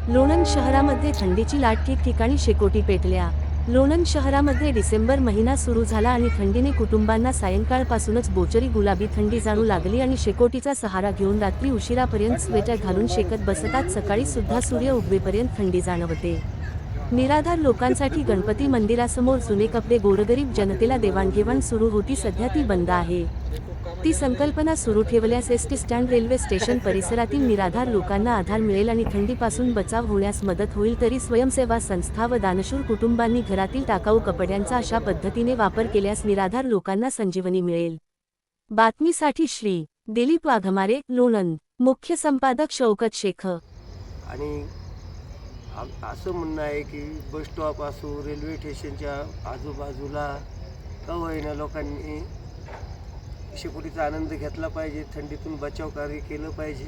लोणंद शहरामध्ये थंडीची लाट ठिकठिकाणी शेकोटी पेटल्या। लोणंद शहरामध्ये डिसेंबर महिना सुरू झाला आणि थंडीने कुटुंबांना सायंकाळपासूनच बोचरी गुलाबी थंडी जाणू लागली आणि शेकोटीचा सहारा घेऊन रात्री उशिरापर्यंत स्वेटर घालून शेकत बसतात। सकाळी सुद्धा सूर्य उगवेपर्यंत थंडी जाणवते। निराधार लोकांसाठी गणपती मंदिरासमोर जुने कपडे गोरगरीब जनतेला देवाणघेवाण सुरू होती, सध्या ती बंद आहे। ती संकल्पना सुरू ठेवल्यास एसटी स्टँड, रेल्वे स्टेशन परिसरातील निराधार लोकांना आधार मिळेल आणि थंडीपासून बचाव होण्यास मदत होईल। तरी स्वयंसेवा संस्था व दानशूर कुटुंबांनी घरातील टाकाऊ कपड्यांचा अशा पद्धतीने वापर केल्यास निराधार लोकांना संजीवनी मिळेल। बातमीसाठी श्री. दिलीप वाघमारे, लोणंद। मुख्य संपादक शौकत शेख। आणि असं म्हणणं आहे की बस स्टॉप असो, रेल्वे स्टेशनच्या आजूबाजूला का होईना लोकांनी शेकोटीचा आनंद घेतला पाहिजे, थंडीतून बचाव कार्य केलं पाहिजे।